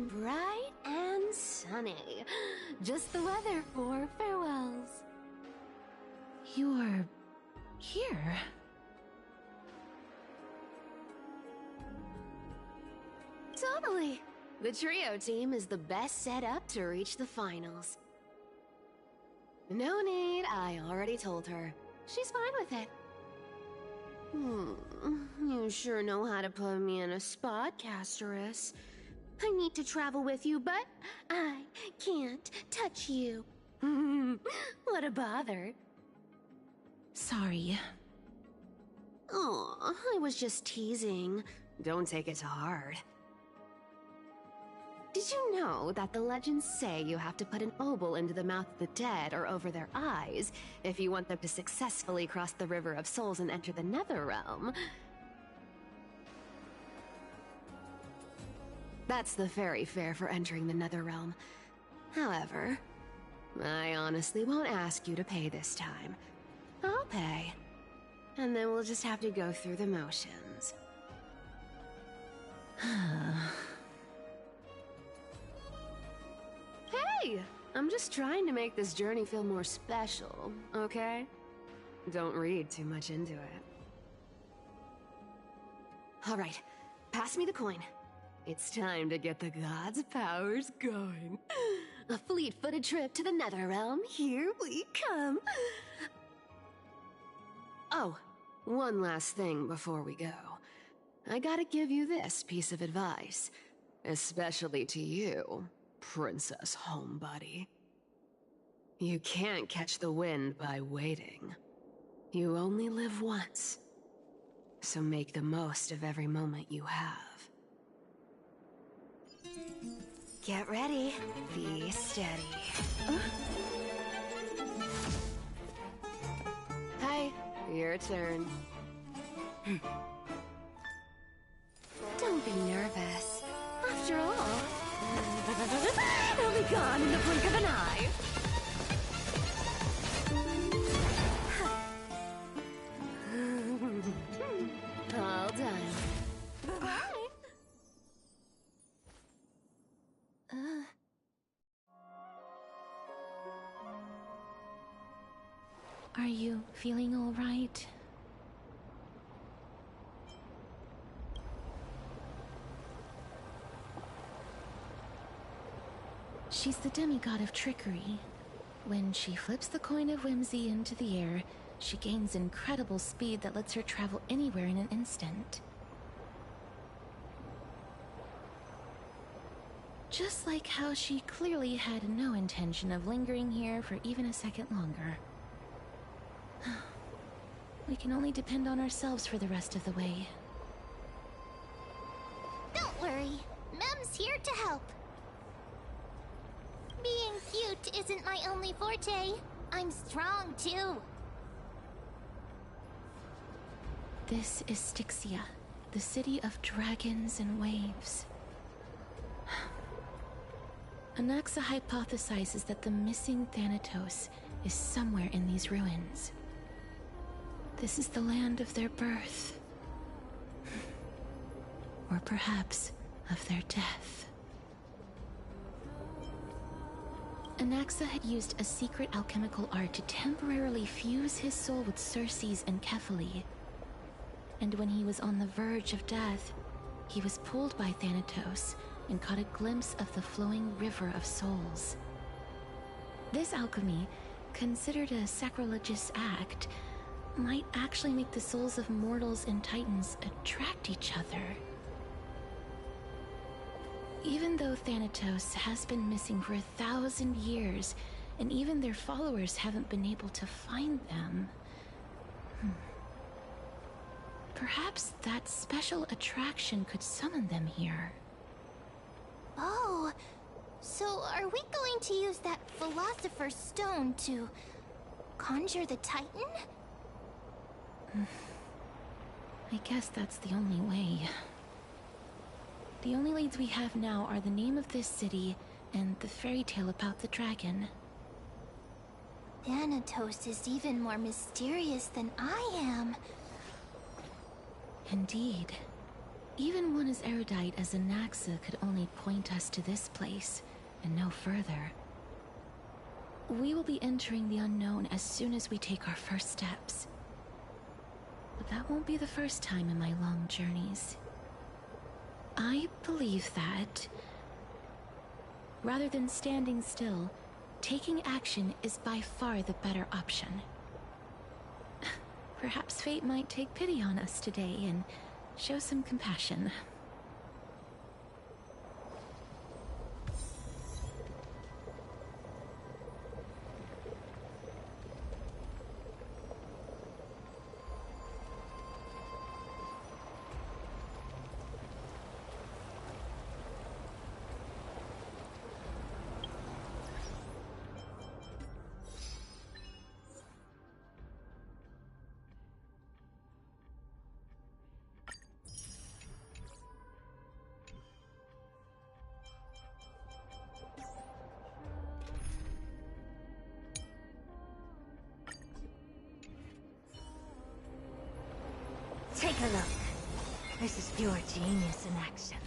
Bright and sunny. Just the weather for farewells. You're here. Totally. The trio team is the best set up to reach the finals. No need, I already told her. She's fine with it. You sure know how to put me in a spot, Casterus. I need to travel with you, but I can't touch you. What a bother. Sorry. Aw, I was just teasing. Don't take it to heart. Did you know that the legends say you have to put an obol into the mouth of the dead or over their eyes if you want them to successfully cross the River of Souls and enter the Netherrealm? That's the fairy fare for entering the Netherrealm. However, I honestly won't ask you to pay this time. I'll pay. And then we'll just have to go through the motions. Hey! I'm just trying to make this journey feel more special, okay? Don't read too much into it. Alright, pass me the coin. It's time to get the gods' powers going. A fleet-footed trip to the Netherrealm, here we come! Oh, one last thing before we go. I gotta give you this piece of advice. Especially to you, Princess Homebody. You can't catch the wind by waiting. You only live once. So make the most of every moment you have. Get ready. Be steady. Hi, your turn. Don't be nervous. After all, it'll be gone in the blink of an eye. All done. Bye-bye. Are you feeling all right? She's the demigod of trickery. When she flips the coin of whimsy into the air, she gains incredible speed that lets her travel anywhere in an instant. Just like how she clearly had no intention of lingering here for even a second longer. We can only depend on ourselves for the rest of the way. Don't worry. Mem's here to help. Being cute isn't my only forte. I'm strong, too. This is Styxia, the city of dragons and waves. Anaxa hypothesizes that the missing Thanatos is somewhere in these ruins. This is the land of their birth. Or perhaps of their death. Anaxa had used a secret alchemical art to temporarily fuse his soul with Circe's and Kephae. And when he was on the verge of death, he was pulled by Thanatos and caught a glimpse of the flowing river of souls. This alchemy, considered a sacrilegious act, might actually make the souls of mortals and titans attract each other. Even though Thanatos has been missing for 1,000 years, and even their followers haven't been able to find them, perhaps that special attraction could summon them here. Oh, so are we going to use that Philosopher's Stone to conjure the Titan? I guess that's the only way. The only leads we have now are the name of this city and the fairy tale about the dragon. Thanatos is even more mysterious than I am. Indeed. Even one as erudite as Anaxa could only point us to this place, and no further. We will be entering the unknown as soon as we take our first steps. But that won't be the first time in my long journeys. I believe that, rather than standing still, taking action is by far the better option. Perhaps fate might take pity on us today and show some compassion. Take a look. This is pure genius in action.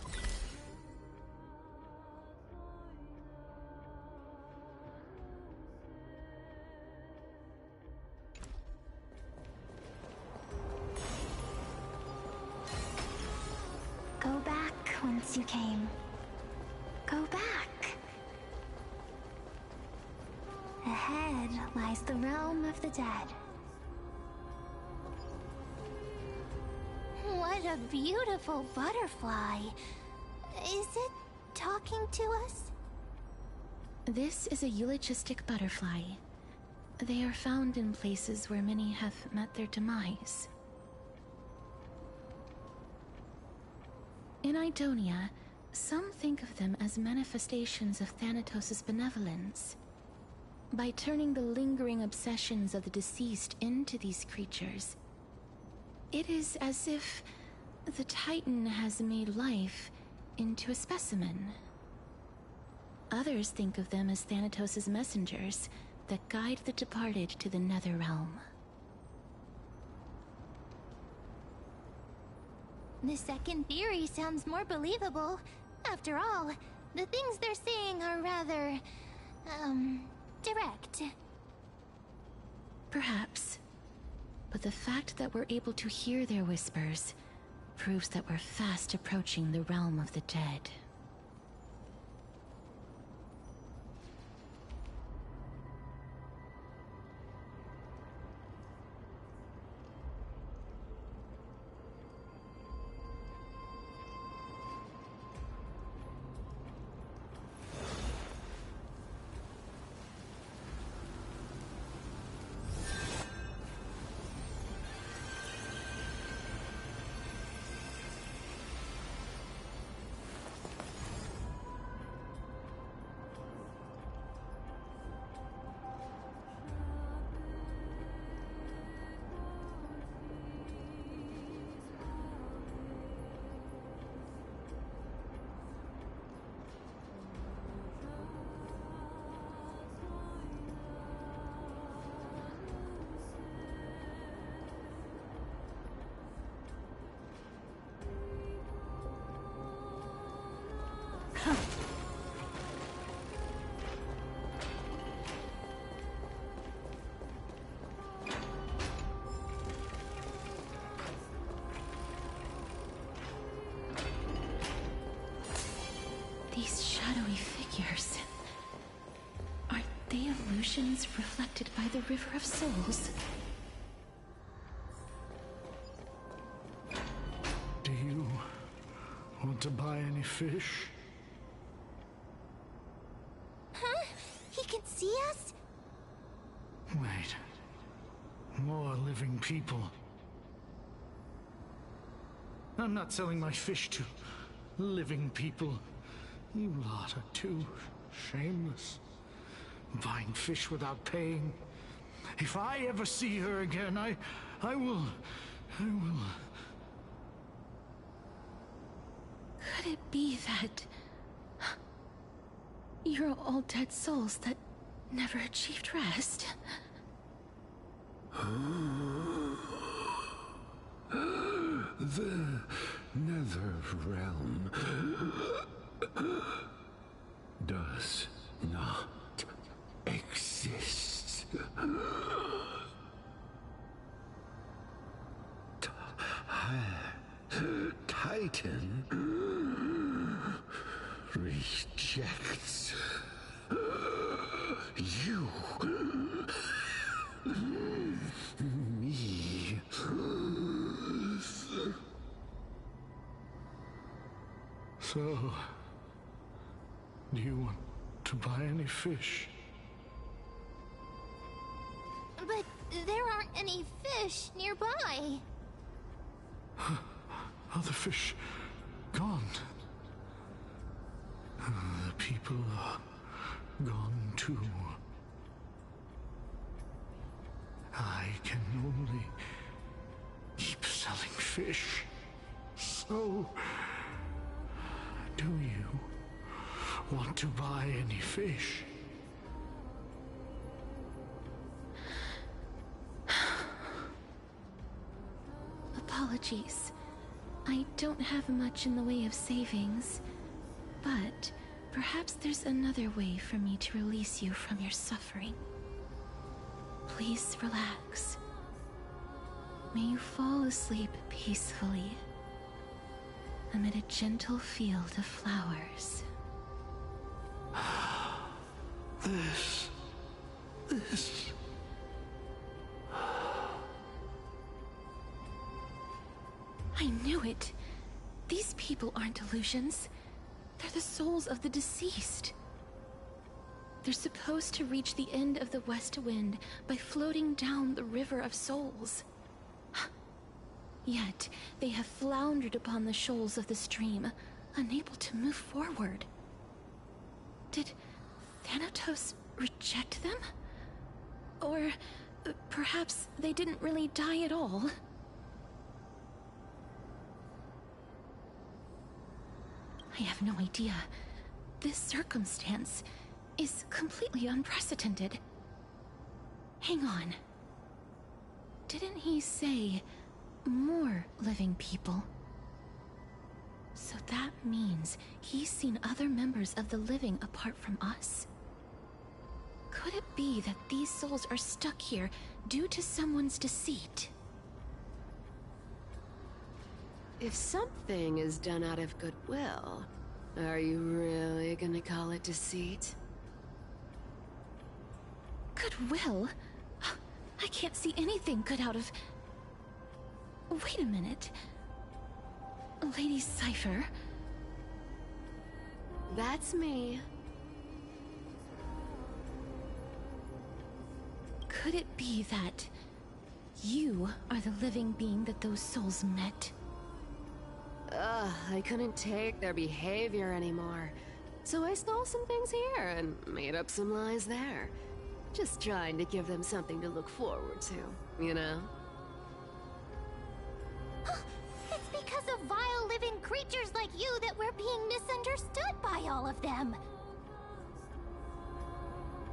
Go back whence you came. Go back. Ahead lies the realm of the dead. What a beautiful butterfly. Is it talking to us? This is a eulogistic butterfly. They are found in places where many have met their demise. In Idonia, some think of them as manifestations of Thanatos' benevolence. By turning the lingering obsessions of the deceased into these creatures, it is as if the Titan has made life into a specimen. Others think of them as Thanatos' messengers that guide the departed to the Nether Realm. The second theory sounds more believable. After all, the things they're saying are rather, direct. Perhaps. But the fact that we're able to hear their whispers proves that we're fast approaching the realm of the dead. figures. Are they illusions reflected by the River of Souls? Do you want to buy any fish? Huh? He can see us? Wait. More living people. I'm not selling my fish to living people. You lot are too shameless. Buying fish without paying. If I ever see her again, I will... Could it be that you're all dead souls that never achieved rest? The nether realm does not exist. Titan rejects you. Me. So, do you want to buy any fish? But there aren't any fish nearby. Are the fish gone? The people are gone too. I can only keep selling fish. So, do you want to buy any fish? Apologies. I don't have much in the way of savings, but perhaps there's another way for me to release you from your suffering. Please relax. May you fall asleep peacefully amid a gentle field of flowers. This... I knew it! These people aren't illusions. They're the souls of the deceased. They're supposed to reach the end of the West Wind by floating down the River of Souls. Yet, they have floundered upon the shoals of the stream, unable to move forward. Did Thanatos reject them? Or perhaps they didn't really die at all? I have no idea. This circumstance is completely unprecedented. Hang on. Didn't he say more living people? So that means he's seen other members of the living apart from us? Could it be that these souls are stuck here due to someone's deceit? If something is done out of goodwill, are you really gonna call it deceit? Goodwill? I can't see anything good out of... Wait a minute. Lady Cypher? That's me. Could it be that you are the living being that those souls met? I couldn't take their behavior anymore. So I stole some things here and made up some lies there. Just trying to give them something to look forward to, you know? It's because of vile living creatures like you that we're being misunderstood by all of them.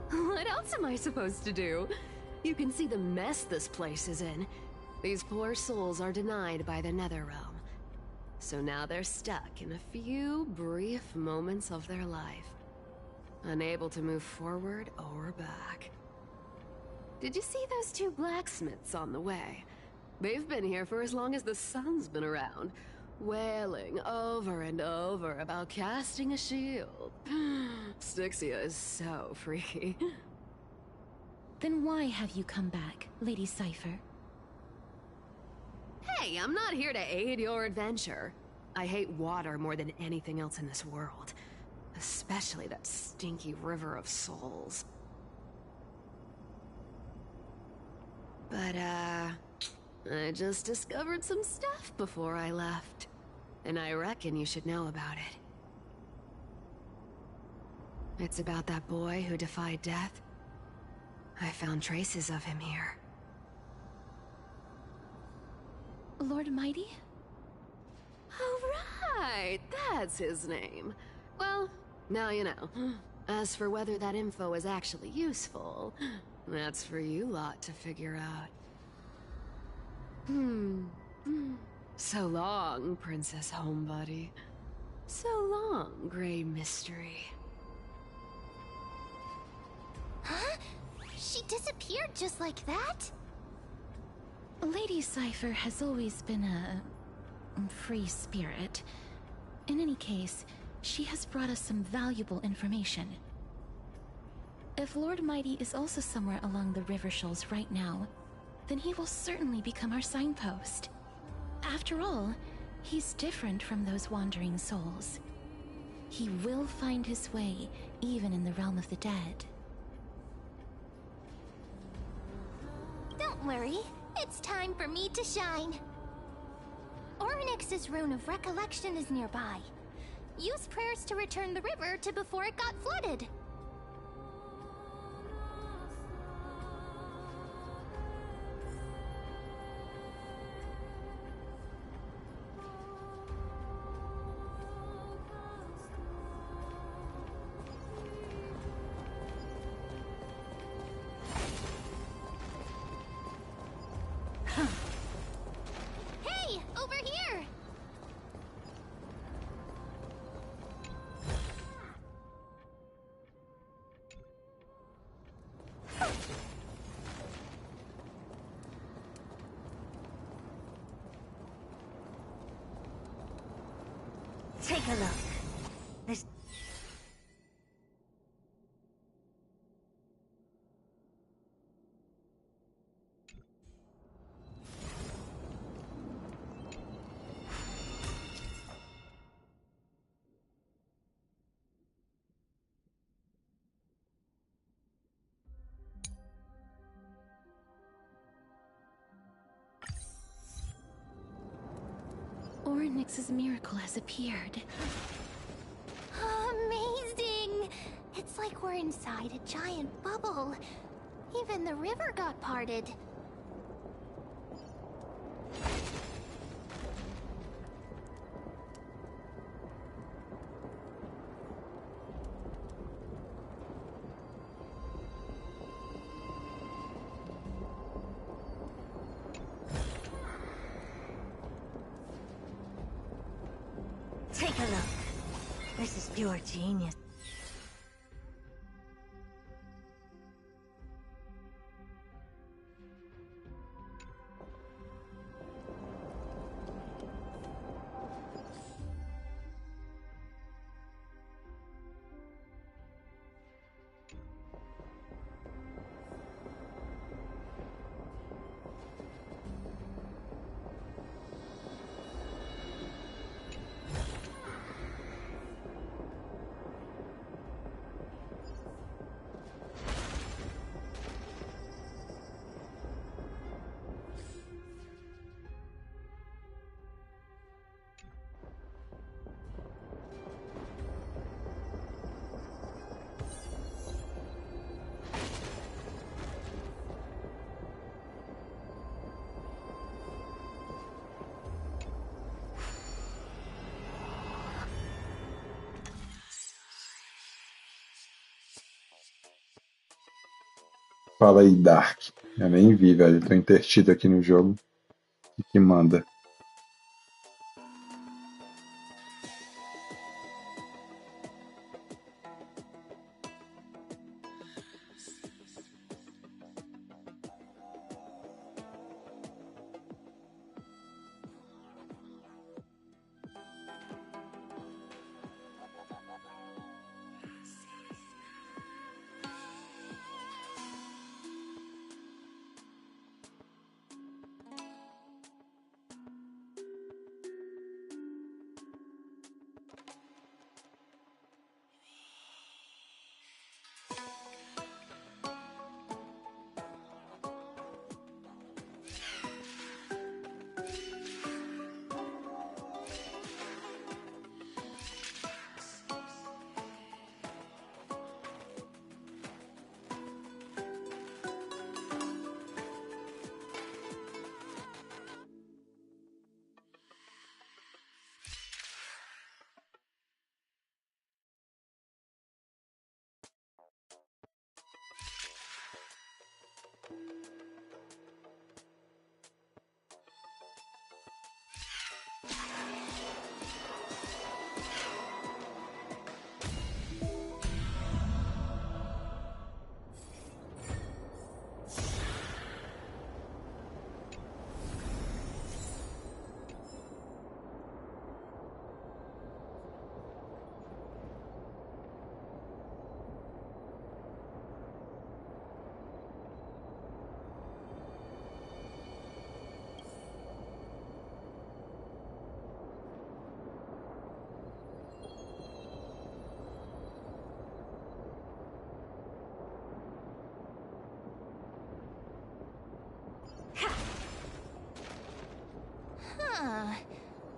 What else am I supposed to do? You can see the mess this place is in. These poor souls are denied by the Netherrealm. So now they're stuck in a few brief moments of their life, unable to move forward or back. Did you see those two blacksmiths on the way? They've been here for as long as the sun's been around. wailing over and over about casting a shield. Styxia is so freaky. Then why have you come back, Lady Cypher? Hey, I'm not here to aid your adventure. I hate water more than anything else in this world. Especially that stinky river of souls. But, I just discovered some stuff before I left. And I reckon you should know about it. It's about that boy who defied death. I found traces of him here. Lord Mighty? Oh, right! That's his name. Well, now you know. As for whether that info is actually useful, that's for you lot to figure out. So long, Princess Homebody. So long, Grey Mystery. Huh? She disappeared just like that? Lady Cypher has always been a free spirit. In any case, she has brought us some valuable information. If Lord Mighty is also somewhere along the river shoals right now, then he will certainly become our signpost. After all, he's different from those wandering souls. He will find his way, even in the realm of the dead. Don't worry, it's time for me to shine. Orynyx's rune of recollection is nearby. Use prayers to return the river to before it got flooded. Hey, over here! Take a look. This... Orynyx's miracle has appeared. Amazing! It's like we're inside a giant bubble. Even the river got parted. Take a look. This is pure genius. Fala aí, Dark. Eu nem vi, velho. Tô intertido aqui no jogo. O que manda?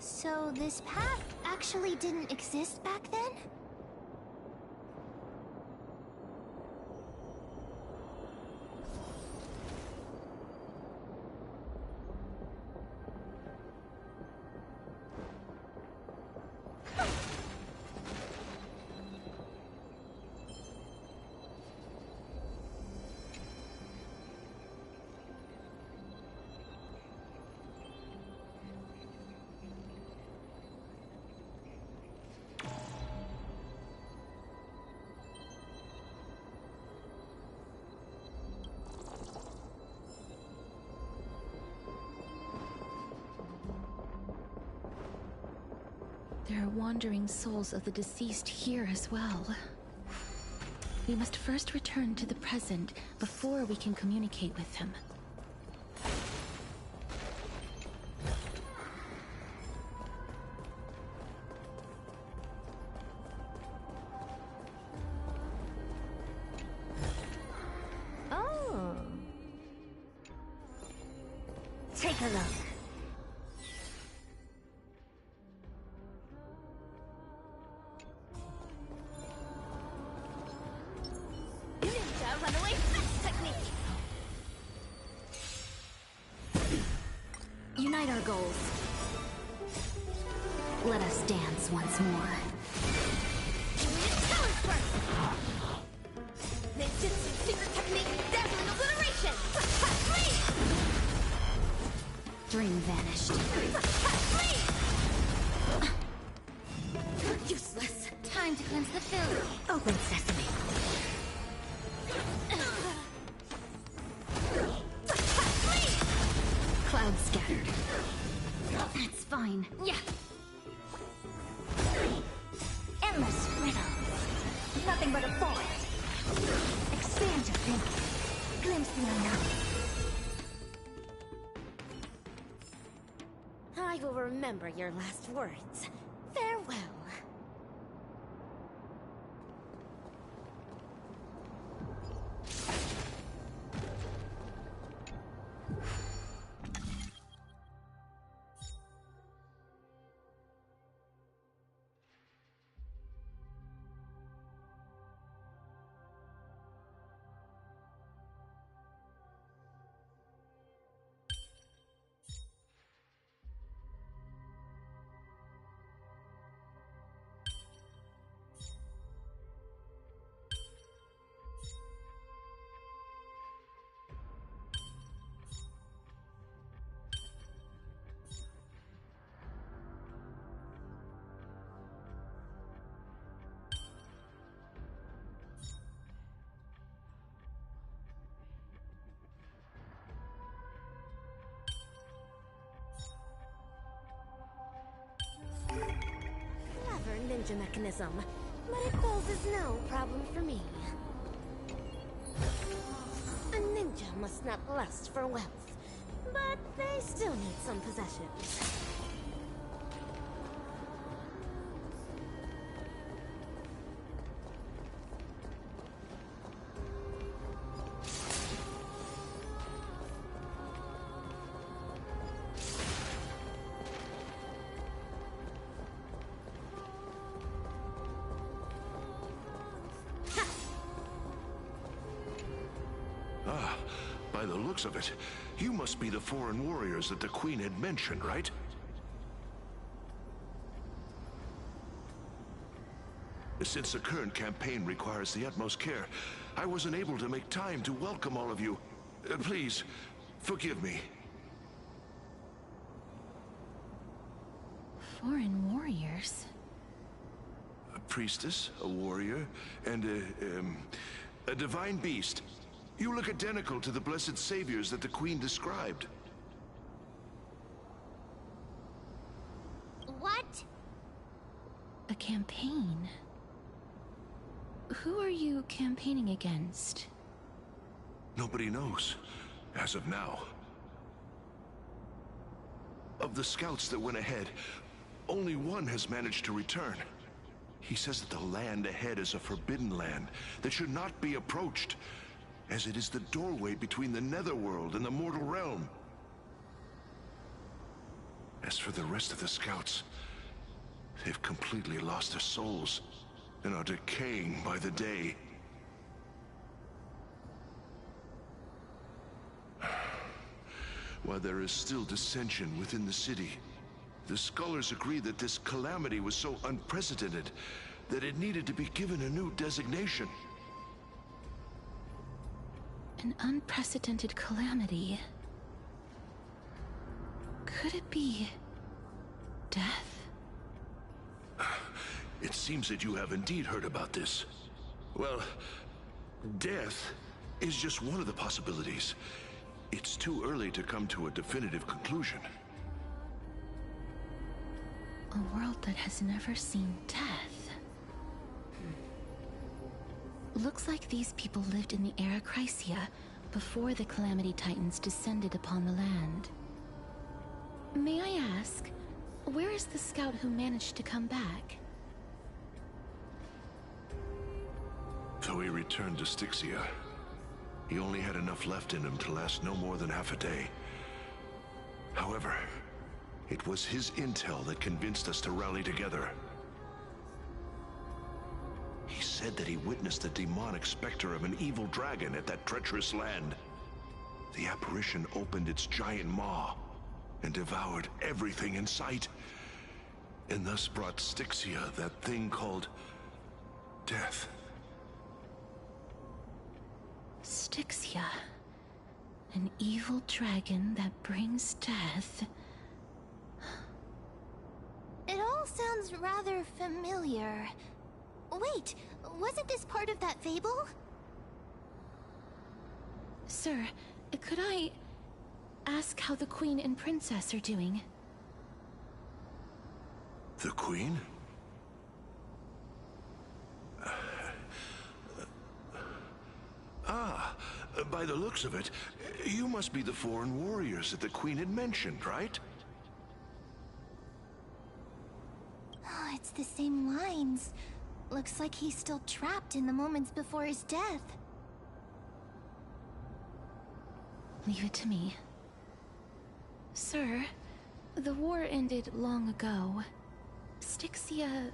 So this path actually didn't exist back then? There are wandering souls of the deceased here as well. We must first return to the present before we can communicate with him. Oh. Take a look. Runaway fist technique! Unite our goals. Let us dance once more. Talent burst! Ninjutsu secret technique, dazzling obliteration! Flee! Dream vanished. Flee! Useless. Time to cleanse the filth. Open sesame. Clouds scattered. That's fine. Yeah. Endless riddles. Nothing but a forest. Expand your thinking. Glimpse the unknown. I will remember your last words. Farewell. Clever ninja mechanism, but it poses no problem for me. A ninja must not lust for wealth, but they still need some possessions. By the looks of it, you must be the foreign warriors that the Queen had mentioned, right? Since the current campaign requires the utmost care, I wasn't able to make time to welcome all of you. Please, forgive me. Foreign warriors? A priestess, a warrior, and a divine beast. You look identical to the blessed saviors that the Queen described. What? A campaign? Who are you campaigning against? Nobody knows, as of now. Of the scouts that went ahead, only one has managed to return. He says that the land ahead is a forbidden land that should not be approached, as it is the doorway between the netherworld and the mortal realm. As for the rest of the scouts, they've completely lost their souls and are decaying by the day. While there is still dissension within the city, the scholars agree that this calamity was so unprecedented that it needed to be given a new designation. An unprecedented calamity. Could it be death? It seems that you have indeed heard about this. Well, death is just one of the possibilities. It's too early to come to a definitive conclusion. A world that has never seen death. Looks like these people lived in the era Chrysia before the Calamity Titans descended upon the land. May I ask, where is the scout who managed to come back? So he returned to Styxia. He only had enough left in him to last no more than half a day. However, it was his intel that convinced us to rally together. He said that he witnessed the demonic specter of an evil dragon at that treacherous land. The apparition opened its giant maw and devoured everything in sight, and thus brought Styxia that thing called death. Styxia. An evil dragon that brings death. It all sounds rather familiar. Wait, wasn't this part of that fable? Sir, could I ask how the Queen and Princess are doing? The Queen? By the looks of it, you must be the foreign warriors that the Queen had mentioned, right? Oh, it's the same lines. Looks like he's still trapped in the moments before his death. Leave it to me. Sir, the war ended long ago. Styxia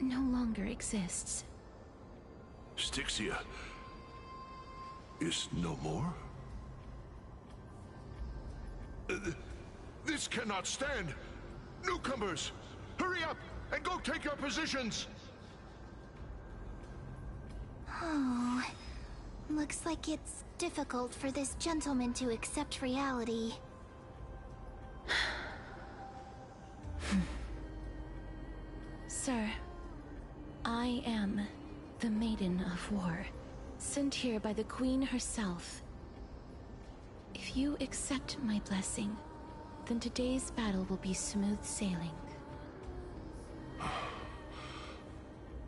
no longer exists. Styxia is no more? This cannot stand! Newcomers, hurry up and go take your positions! Oh, looks like it's difficult for this gentleman to accept reality. Sir, I am the Maiden of War, sent here by the Queen herself. If you accept my blessing, then today's battle will be smooth sailing.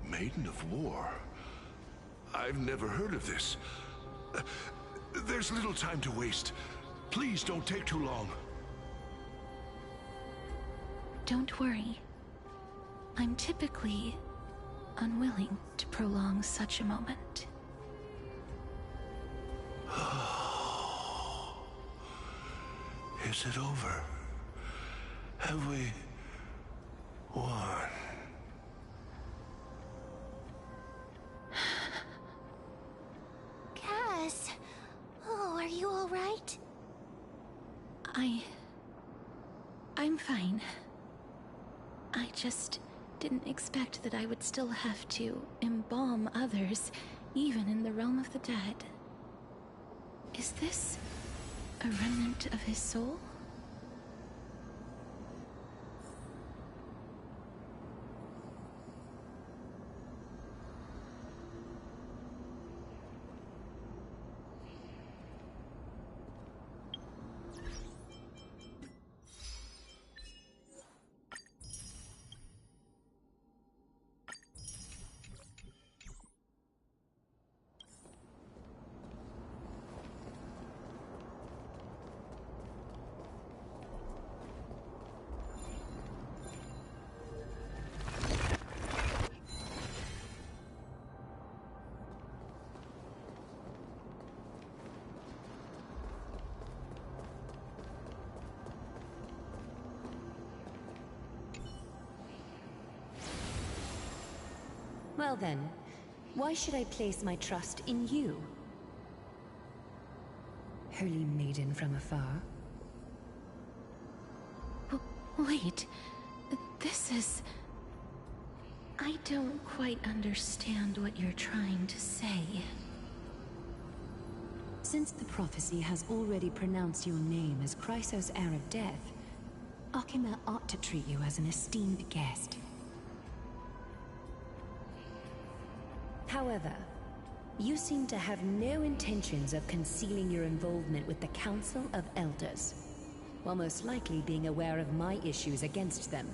Maiden of War? I've never heard of this. There's little time to waste. Please don't take too long. Don't worry. I'm typically unwilling to prolong such a moment. Is it over? Have we won? Cass, oh, are you all right? I'm fine. I just didn't expect that I would still have to embalm others, even in the realm of the dead. Is this a remnant of his soul? then, why should I place my trust in you? Holy maiden from afar? Wait, this is... I don't quite understand what you're trying to say. Since the prophecy has already pronounced your name as Chrysos, heir of death, Akima ought to treat you as an esteemed guest. However, you seem to have no intentions of concealing your involvement with the Council of Elders, while most likely being aware of my issues against them.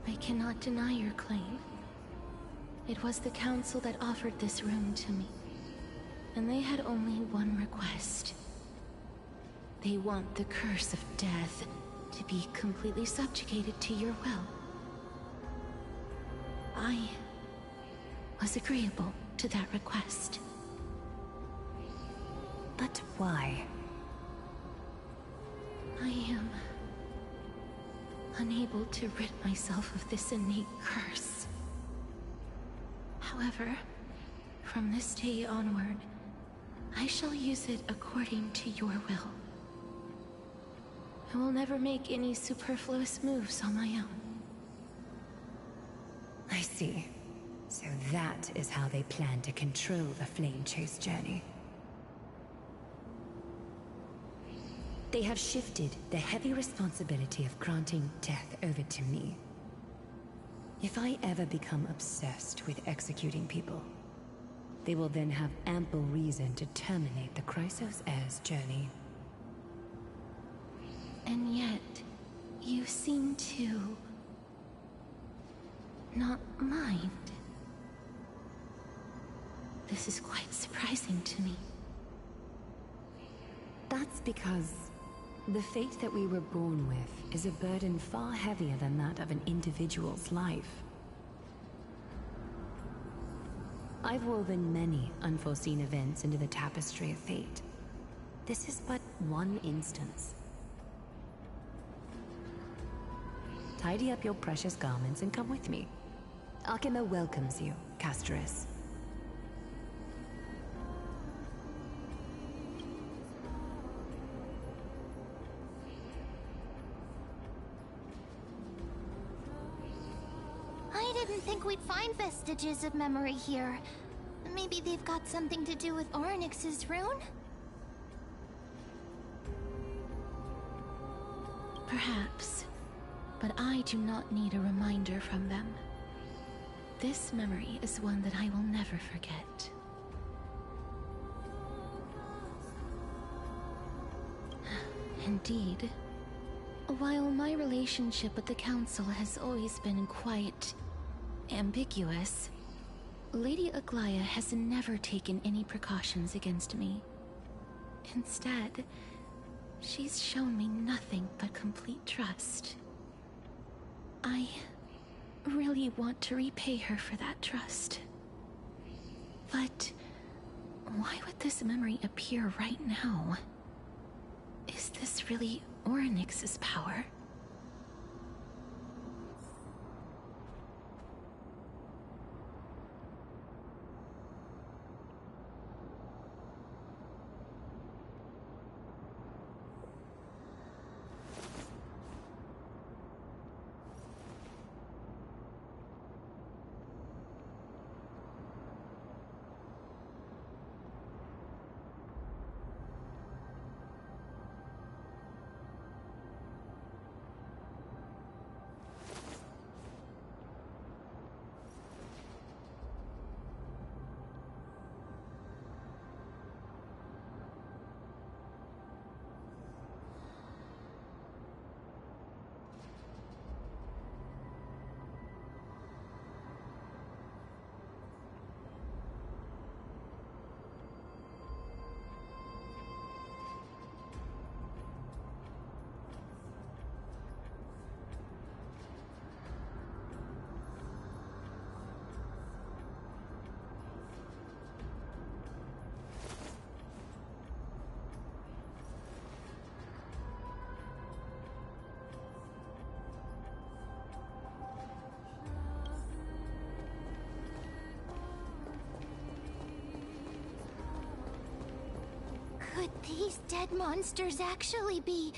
I cannot deny your claim. It was the Council that offered this room to me, and they had only one request. They want the curse of death to be completely subjugated to your will. I was agreeable to that request. But why? I am unable to rid myself of this innate curse. However, from this day onward, I shall use it according to your will. I will never make any superfluous moves on my own. I see. So that is how they plan to control the Flame Chase journey. They have shifted the heavy responsibility of granting death over to me. If I ever become obsessed with executing people, they will then have ample reason to terminate the Chrysos heir's journey. And yet, you seem to not mind. This is quite surprising to me. That's because the fate that we were born with is a burden far heavier than that of an individual's life. I've woven many unforeseen events into the tapestry of fate. This is but one instance. Tidy up your precious garments and come with me. Akima welcomes you, Castoris. I didn't think we'd find vestiges of memory here. Maybe they've got something to do with Orynyx's rune? Perhaps, but I do not need a reminder from them. This memory is one that I will never forget. Indeed. While my relationship with the Council has always been quite ambiguous, Lady Aglaya has never taken any precautions against me. Instead, she's shown me nothing but complete trust. I really want to repay her for that trust. But why would this memory appear right now? Is this really Orynyx's power? these dead monsters actually be...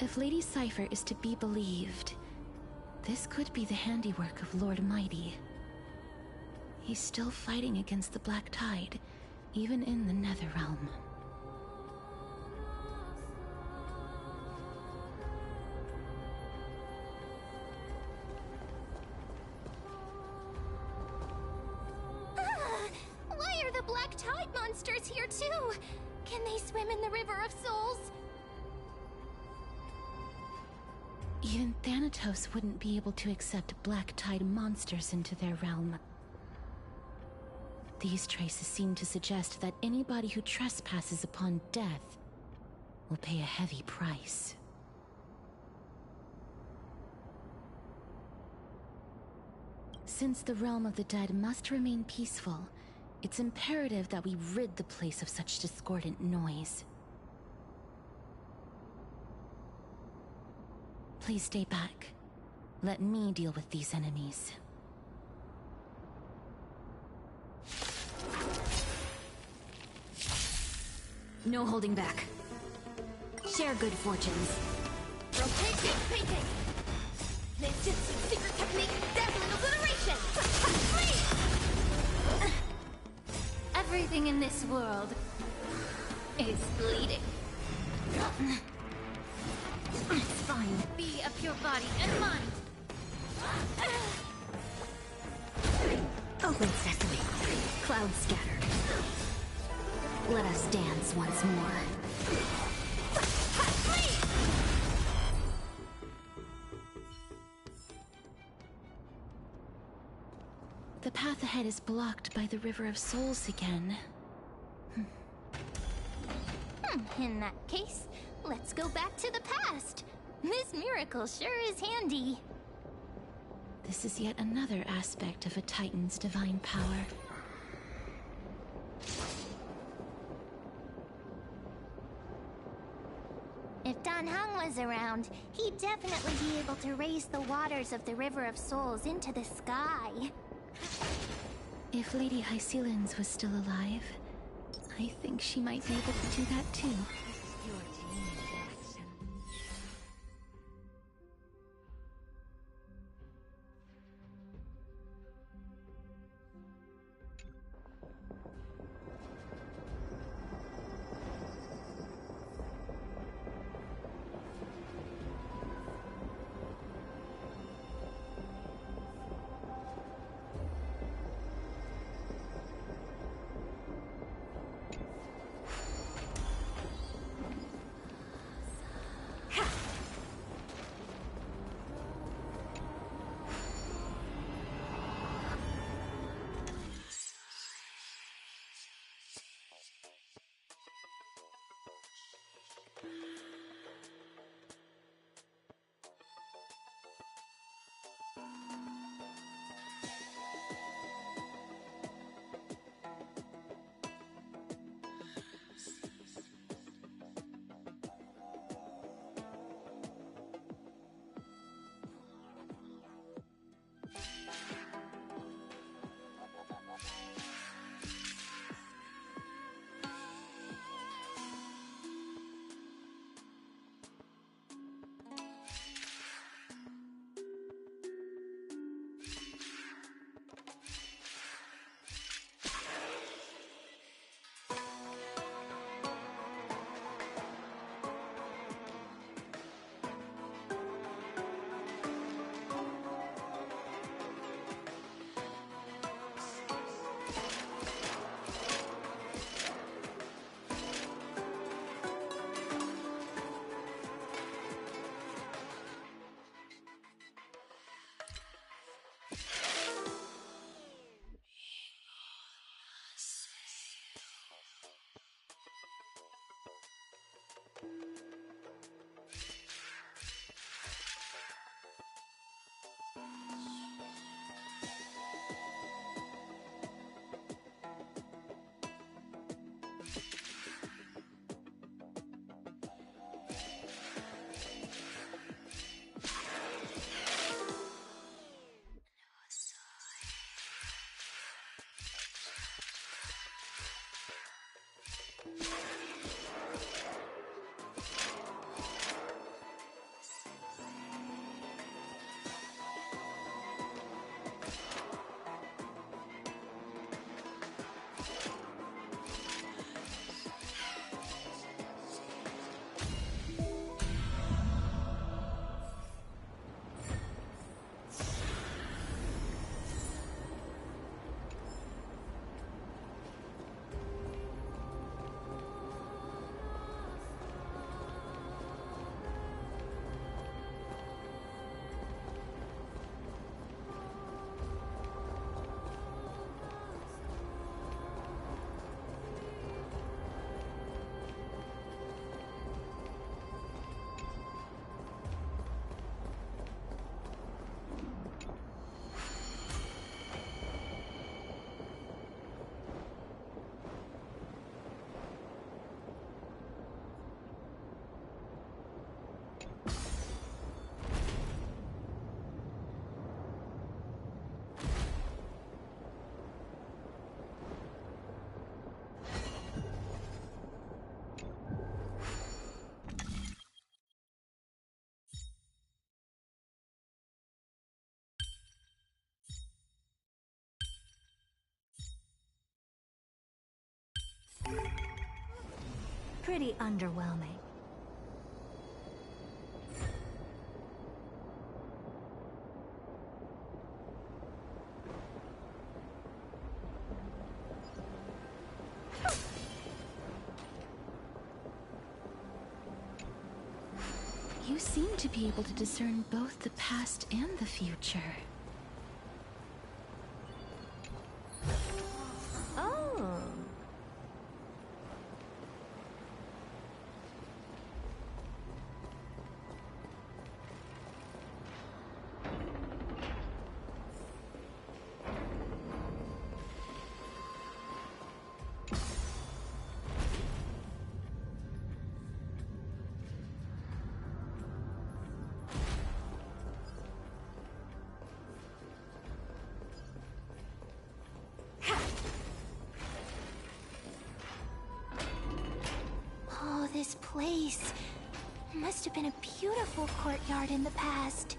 If Lady Cypher is to be believed, this could be the handiwork of Lord Mighty. He's still fighting against the Black Tide, even in the Netherrealm. Why are the Black Tide monsters here too? Can they swim in the River of Souls? Even Thanatos wouldn't be able to accept Black Tide monsters into their realm. These traces seem to suggest that anybody who trespasses upon death will pay a heavy price. Since the realm of the dead must remain peaceful, it's imperative that we rid the place of such discordant noise. Please stay back. Let me deal with these enemies. No holding back. Share good fortunes. Rotating, painting! Ninjutsu secret technique, dazzling obliteration! Flee! Everything in this world is bleeding. It's fine. Be of your body and mind. Open sesame. Clouds scattered. Let us dance once more. The path ahead is blocked by the River of Souls again. In that case, let's go back to the past. This miracle sure is handy. This is yet another aspect of a Titan's divine power. If Dan Heng was around, he'd definitely be able to raise the waters of the River of Souls into the sky. If Lady Hycelins was still alive, I think she might be able to do that too. Pretty underwhelming. You seem to be able to discern both the past and the future. Oh. Oh, this place must have been a beautiful courtyard in the past.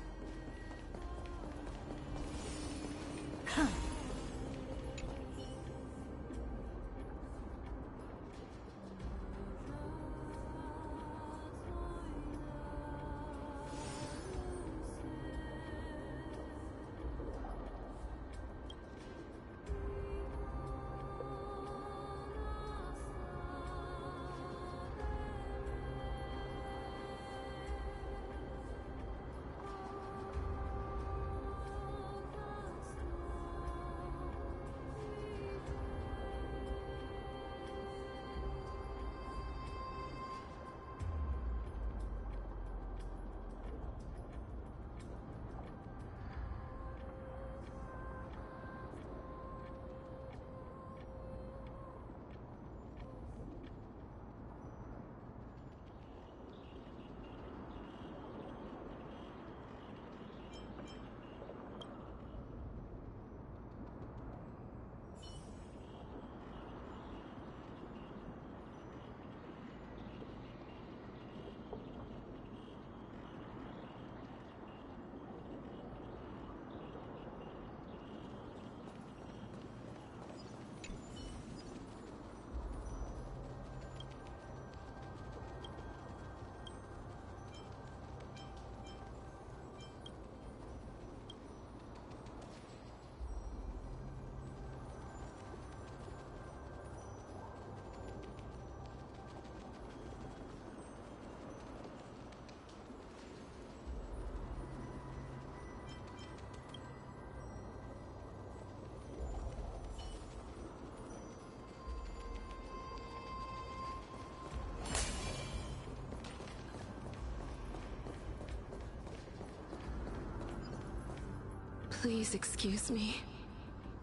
Please excuse me.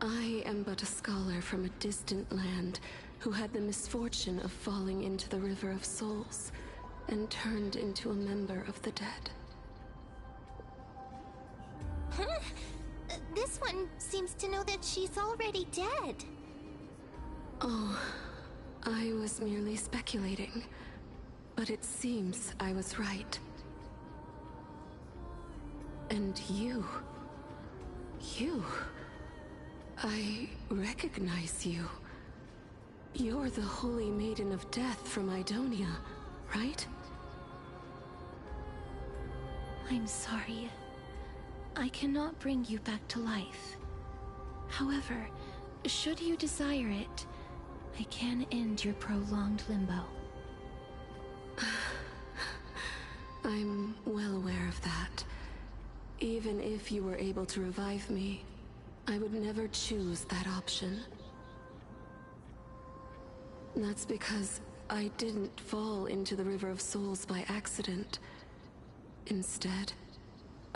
I am but a scholar from a distant land who had the misfortune of falling into the River of Souls and turned into a member of the dead. Huh? This one seems to know that she's already dead. Oh, I was merely speculating, but it seems I was right. And you... I recognize you. You're the Holy Maiden of Death from Idonia, right? I'm sorry. I cannot bring you back to life. However, should you desire it, I can end your prolonged limbo. I'm well aware of that. Even if you were able to revive me, I would never choose that option. That's because I didn't fall into the River of Souls by accident. Instead,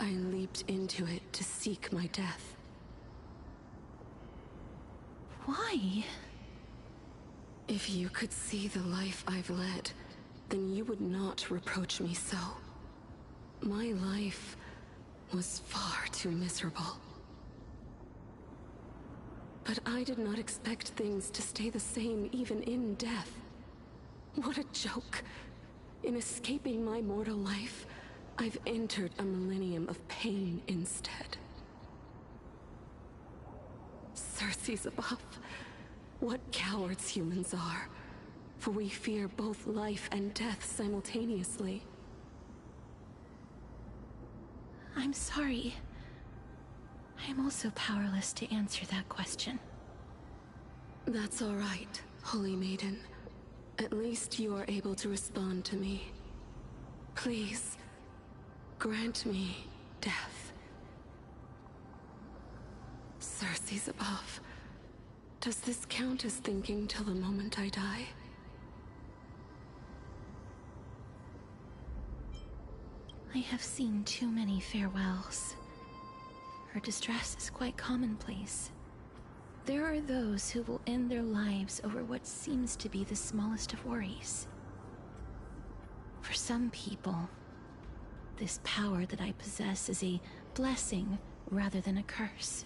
I leaped into it to seek my death. Why? If you could see the life I've led, then you would not reproach me so. My life was far too miserable. But I did not expect things to stay the same even in death. What a joke. In escaping my mortal life, I've entered a millennium of pain instead. Circes above. What cowards humans are. for we fear both life and death simultaneously. I'm sorry. I am also powerless to answer that question. That's all right, Holy Maiden. At least you are able to respond to me. Please, grant me death. Circe's above. Does this count as thinking till the moment I die? I have seen too many farewells. Her distress is quite commonplace. There are those who will end their lives over what seems to be the smallest of worries. For some people, this power that I possess is a blessing rather than a curse.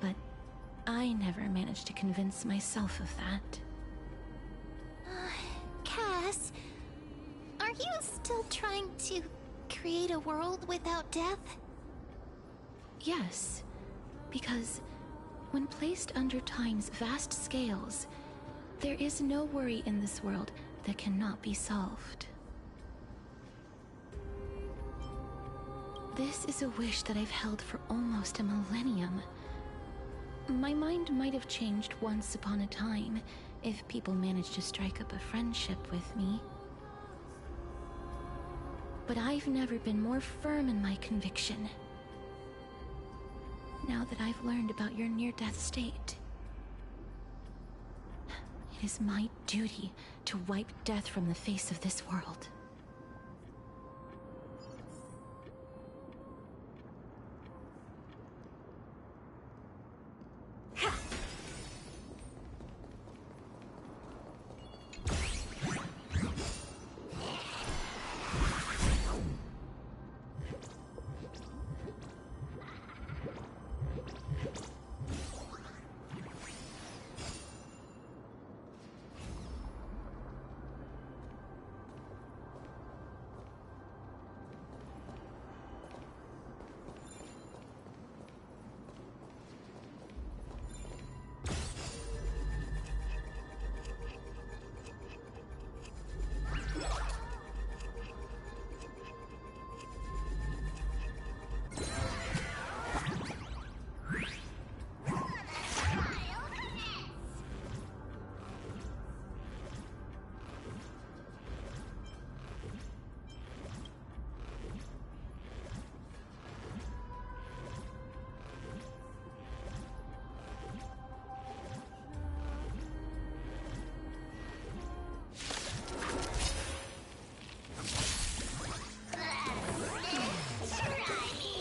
But I never managed to convince myself of that. Cass, are you still trying to create a world without death? Yes, because when placed under time's vast scales, there is no worry in this world that cannot be solved. This is a wish that I've held for almost a millennium. My mind might have changed once upon a time if people managed to strike up a friendship with me. But I've never been more firm in my conviction. Now that I've learned about your near-death state, it is my duty to wipe death from the face of this world.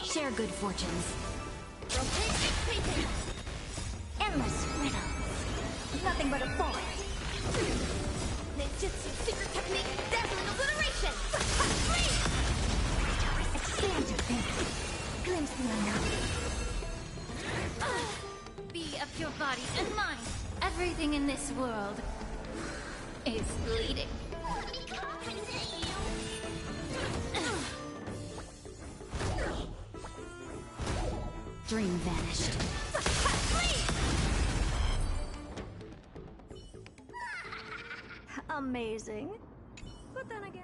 Share good fortunes. Endless riddles. Nothing but a forest. Ninjutsu secret technique, dazzling obliteration! Expand your thinking. Glimpse the unknown. Be of your body and mind. Everything in this world is bleeding. Dream vanished. Amazing. But then again...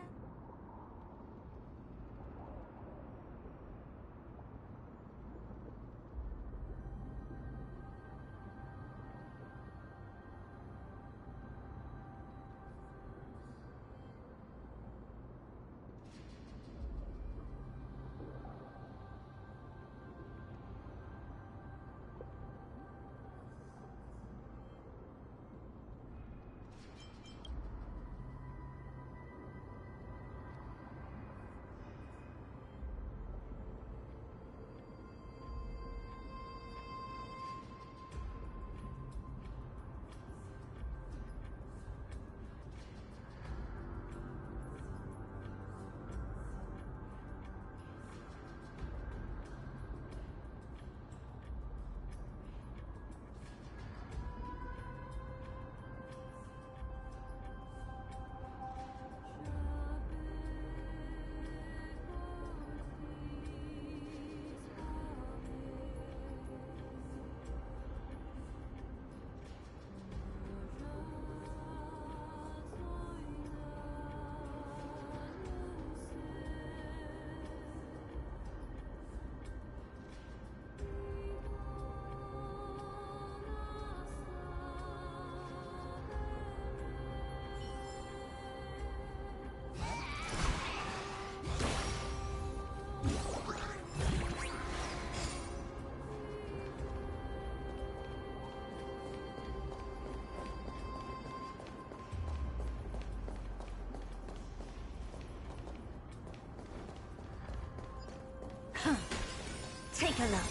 Take a look.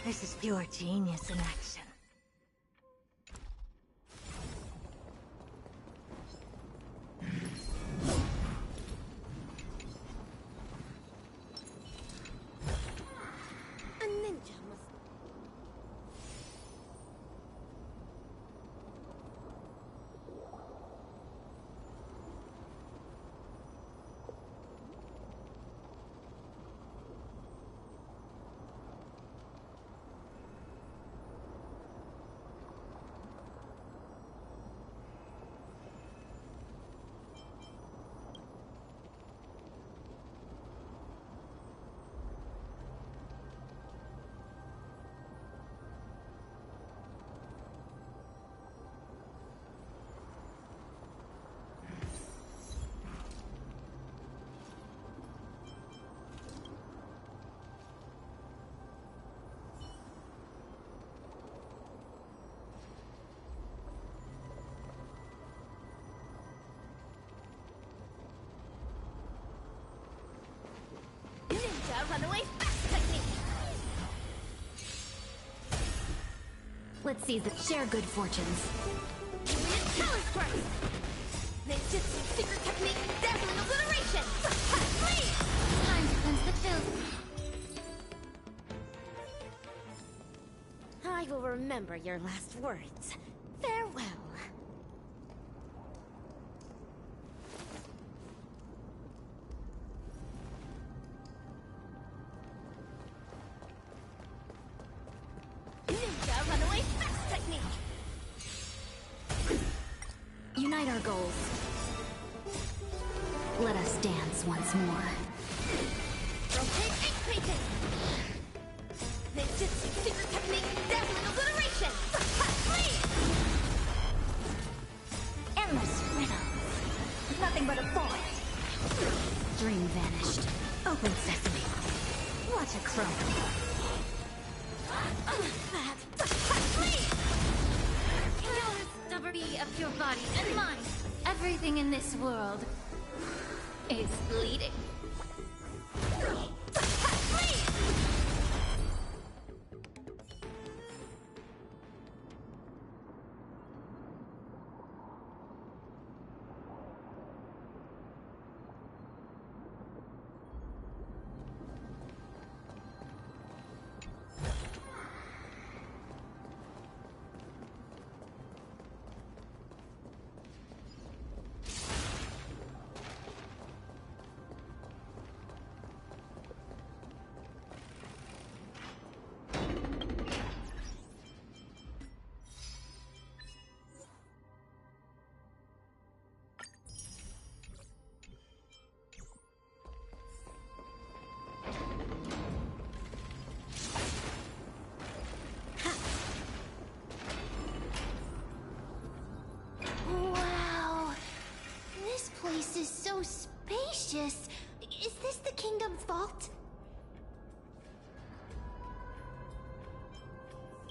This is pure genius in action. A ninja must... Ninja runaway fast technique! Let's see the share good fortunes. Talent grasp! Ninjutsu secret technique, dazzling obliteration! Please! Time to cleanse the filth. I will remember your last words. Farewell. Ninja runaway fast technique! Unite our goals. Let us dance once more. Rotate ink painting! Ninjutsu secret technique, dazzling obliteration! Please! Endless riddles. Nothing but a void. Dream vanished. Open sesame. Watch a crumble. Please! Know the stubbornity of your body and mind. Everything in this world is bleeding. Wow. This place is so spacious. Is this the kingdom's vault?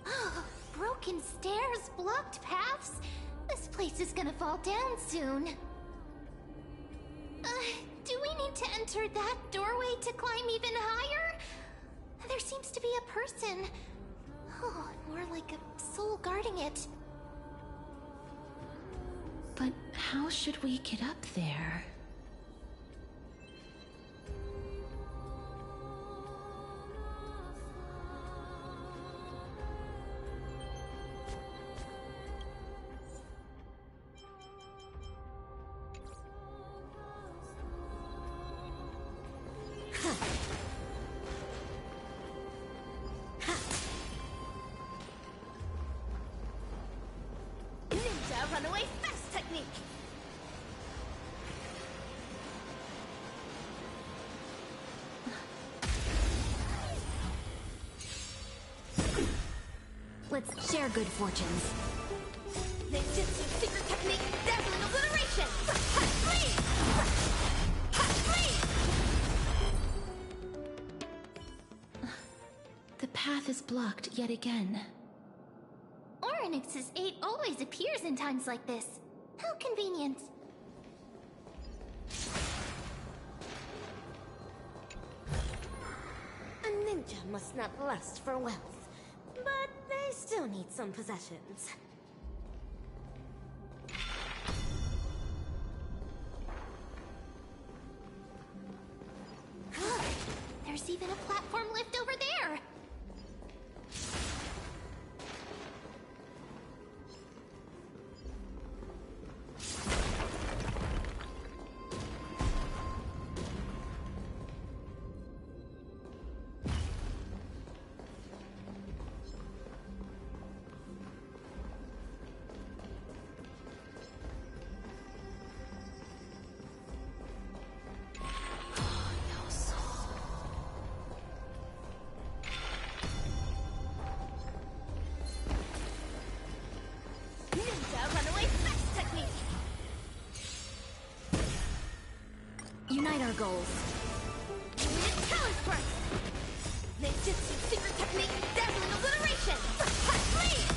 Oh, broken stairs, blocked paths. This place is gonna fall down soon. Do we need to enter that doorway to climb even higher? There seems to be a person. Oh, more like a soul guarding it. But how should we get up there? Ninja runaway fast technique! Let's share good fortunes. Ninjutsu secret technique, dazzling obliteration! Please! The path is blocked yet again. Orynyx's 8 always appears in times like this. How convenient. ninja must not lust for wealth, but they still need some possessions. Look! There's even a platform lift over there! Unite our goals. Challenge burst! Ninjutsu secret technique, dazzling obliteration! Please!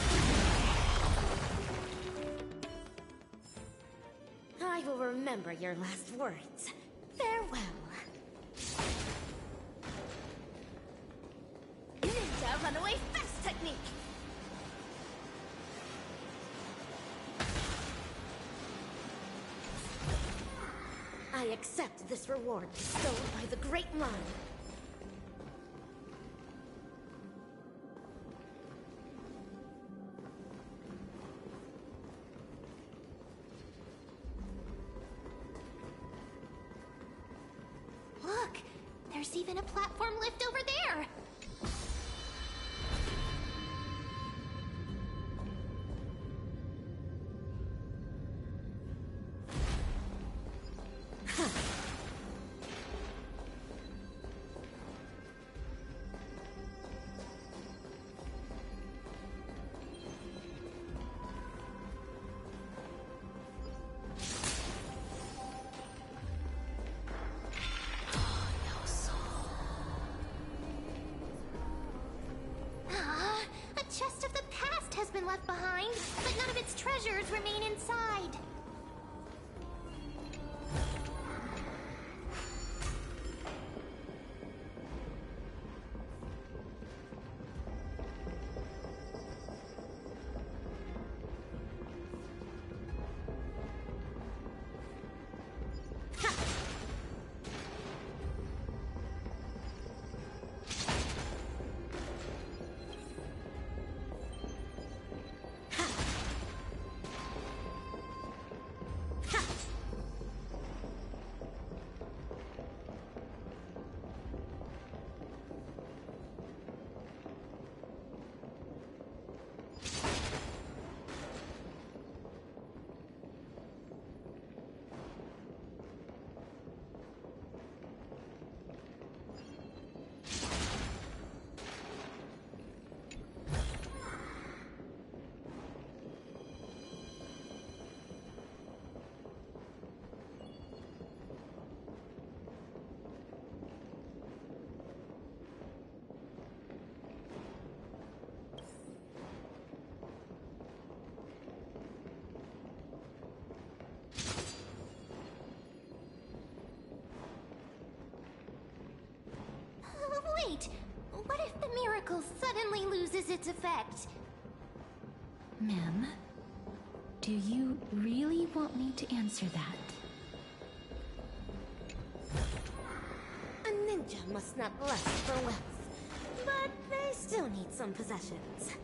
I will remember your last words. Farewell. Ninja runaway fast technique! I accept this reward bestowed by the Great Line. Look! There's even a platform lift over there! Has been left behind, but none of its treasures remain inside. Wait! What if the miracle suddenly loses its effect? Mem, do you really want me to answer that? A ninja must not lust for wealth, but they still need some possessions.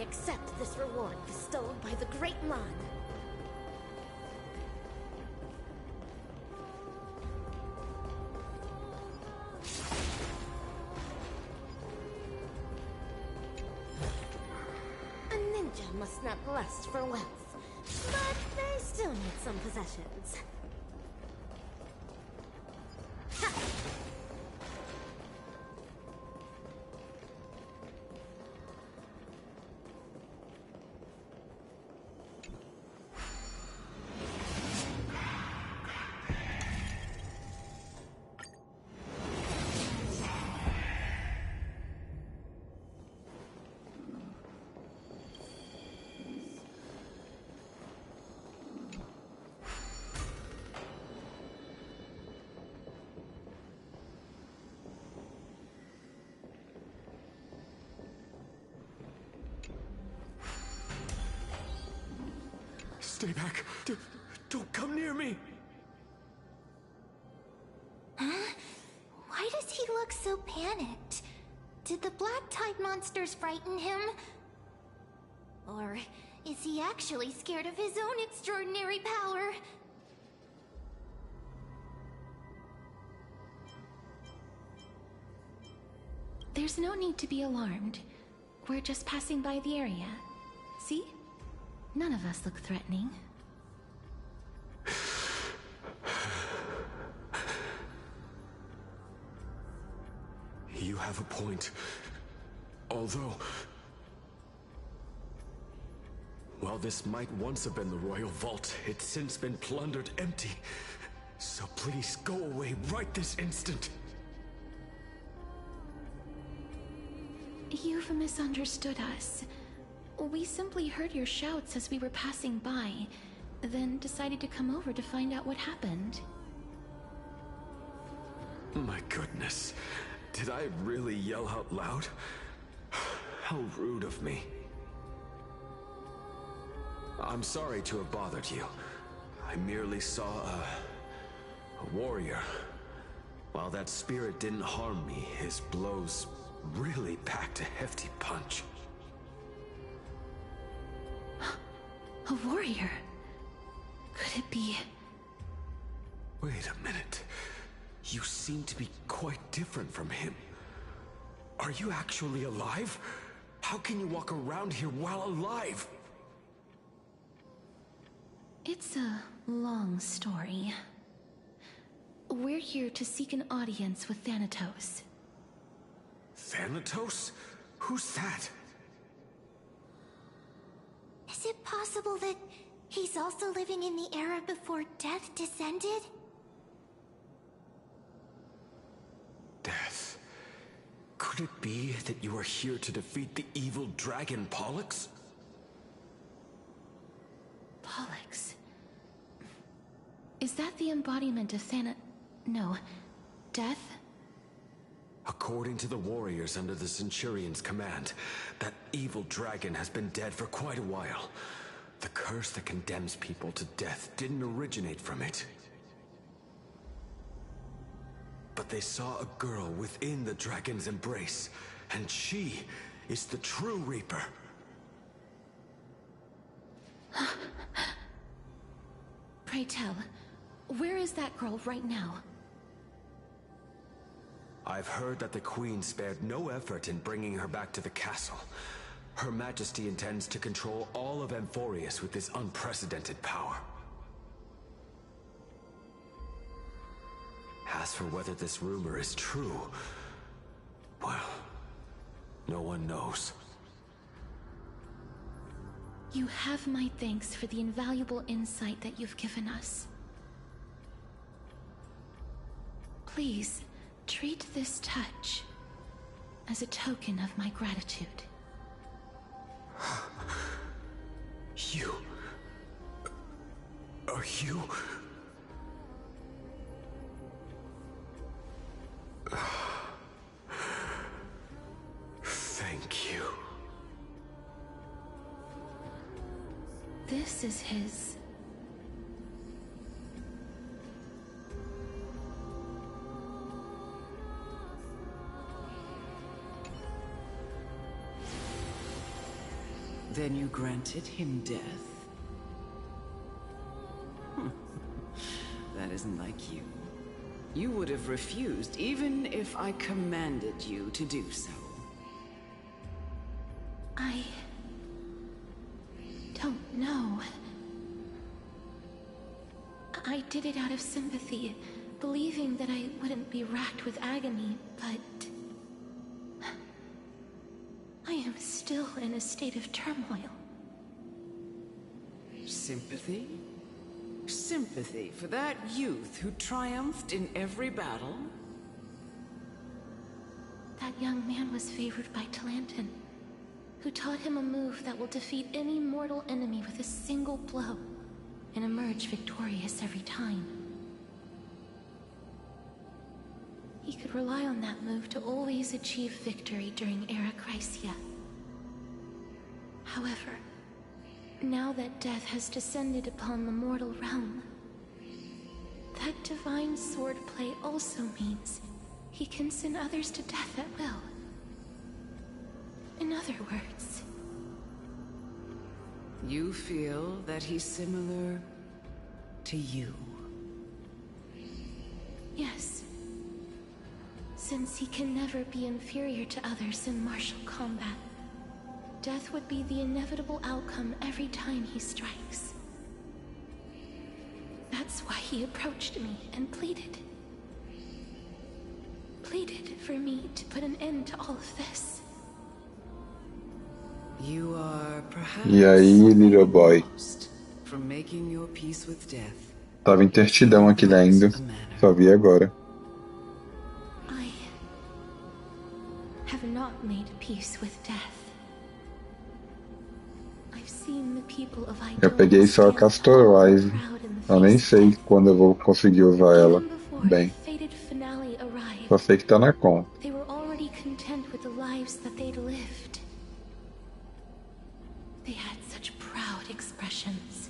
accept this reward bestowed by the Great Mon. A ninja must not lust for wealth, but they still need some possessions. Ha! Stay back. Don't come near me. Huh? Why does he look so panicked? Did the black tide monsters frighten him? Or is he actually scared of his own extraordinary power? There's no need to be alarmed. We're just passing by the area. See? None of us look threatening. You have a point. Although, while this might once have been the royal vault, it's since been plundered empty. So please go away right this instant. You've misunderstood us. We simply heard your shouts as we were passing by, then decided to come over to find out what happened. My goodness. Did I really yell out loud? How rude of me. I'm sorry to have bothered you. I merely saw a warrior. While that spirit didn't harm me, his blows really packed a hefty punch. A warrior? Could it be... Wait a minute. You seem to be quite different from him. Are you actually alive? How can you walk around here while alive? It's a long story. We're here to seek an audience with Thanatos. Thanatos? Who's that? Is it possible that he's also living in the era before death descended? Death. Could it be that you are here to defeat the evil dragon Pollux? Pollux? Is that the embodiment of No. Death? According to the warriors under the Centurion's command, that evil dragon has been dead for quite a while. The curse that condemns people to death didn't originate from it. But they saw a girl within the dragon's embrace, and she is the true Reaper. Pray tell, where is that girl right now? I've heard that the Queen spared no effort in bringing her back to the castle. Her Majesty intends to control all of Amphorius with this unprecedented power. As for whether this rumor is true, well, no one knows. You have my thanks for the invaluable insight that you've given us. Please, treat this touch as a token of my gratitude. You... Are you... Thank you. This is his... Then you granted him death? That isn't like you. You would have refused even if I commanded you to do so. I don't know. I did it out of sympathy, believing that I wouldn't be racked with agony, but I am still in a state of turmoil. Sympathy? Sympathy for that youth who triumphed in every battle? That young man was favored by Talantin, who taught him a move that will defeat any mortal enemy with a single blow and emerge victorious every time. He could rely on that move to always achieve victory during Era Chrysia. However, now that death has descended upon the mortal realm, that divine swordplay also means he can send others to death at will. In other words, you feel that he's similar to you? yes. Since he can never be inferior to others in martial combat, death would be the inevitable outcome every time he strikes. That's why he approached me and pleaded. Pleaded for me to put an end to all of this. You are perhaps E aí, little boy? from making your peace with death. Tava em tertidão aqui lendo. Só vi agora. I have not made peace with death. I've seen the people of Eu peguei só a Castorlive. Eu nem sei quando eu vou conseguir usar ela bem. Só sei que tá na conta. They were already content with the lives that they'd lived. They had such proud expressions.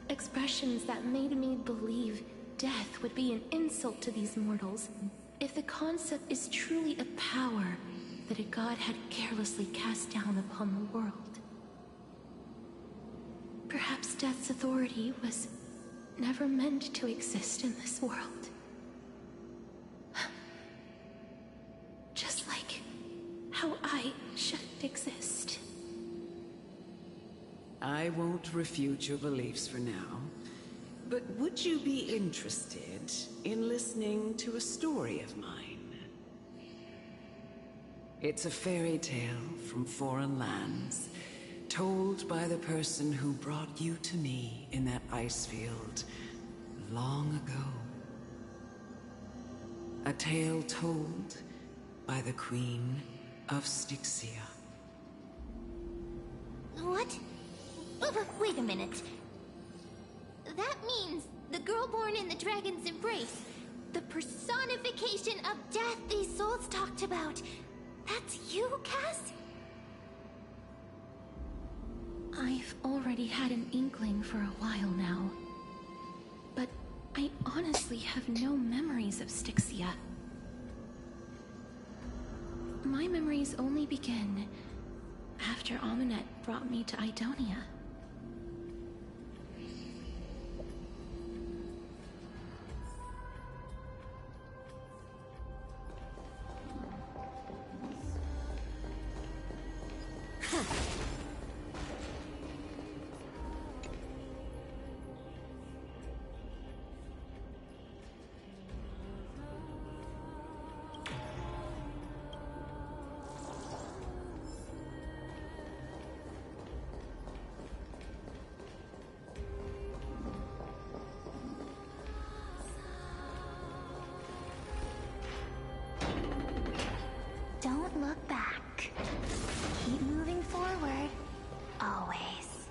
Expressions that made me believe death would be an insult to these mortals if the concept is truly a power that a god had carelessly cast down upon the world. Perhaps death's authority was never meant to exist in this world. Just like how I shouldn't exist. I won't refute your beliefs for now, but would you be interested in listening to a story of mine? It's a fairy tale from foreign lands, told by the person who brought you to me in that ice field long ago. A tale told by the Queen of Styxia. What? Wait a minute. That means the girl born in the dragon's embrace, the personification of death these souls talked about. That's you, Cass? I've already had an inkling for a while now. But I honestly have no memories of Styxia. My memories only begin after Amunet brought me to Idonia. Don't look back. Keep moving forward. Always.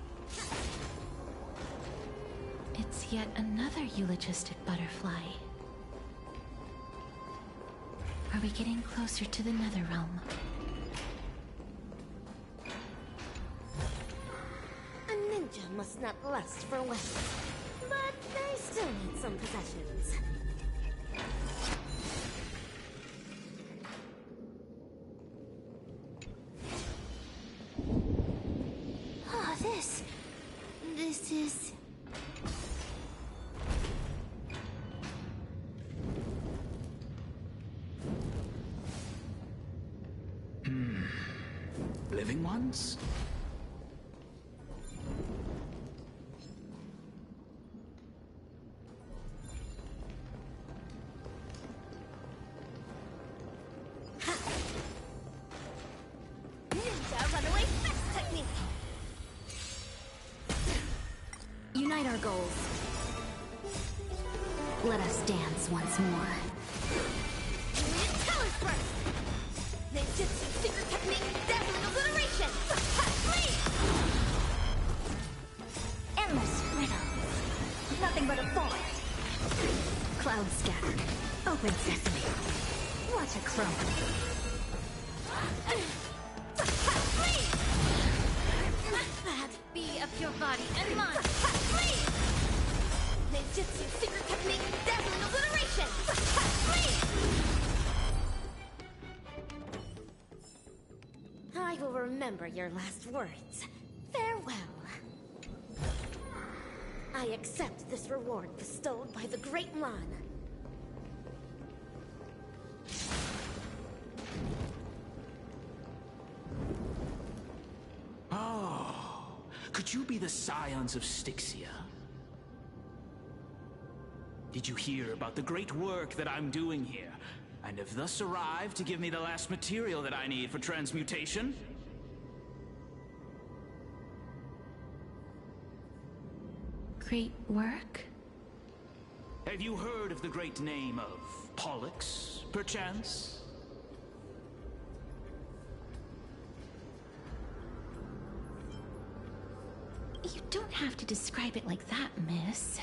It's yet another eulogistic butterfly. Are we getting closer to the Netherrealm? A ninja must not lust for wealth, but they still need some possessions. living ones? Ninja runaway fist technique! Unite our goals. Let us dance once more. Tell us first! Ninjutsu secret technique, dazzling obliteration! Flee! Endless riddles. Nothing but a forest. Cloud scattered. Open sesame. What a crumble. Flee! That be of your body and mind. Flee! Ninjutsu secret technique, dazzling obliteration! Flee! I will remember your last words. Farewell. I accept this reward bestowed by the Great Lan. Oh, could you be the scions of Styxia? Did you hear about the great work that I'm doing here, and have thus arrived to give me the last material that I need for transmutation? Great work? Have you heard of the great name of Pollux, perchance? You don't have to describe it like that, miss.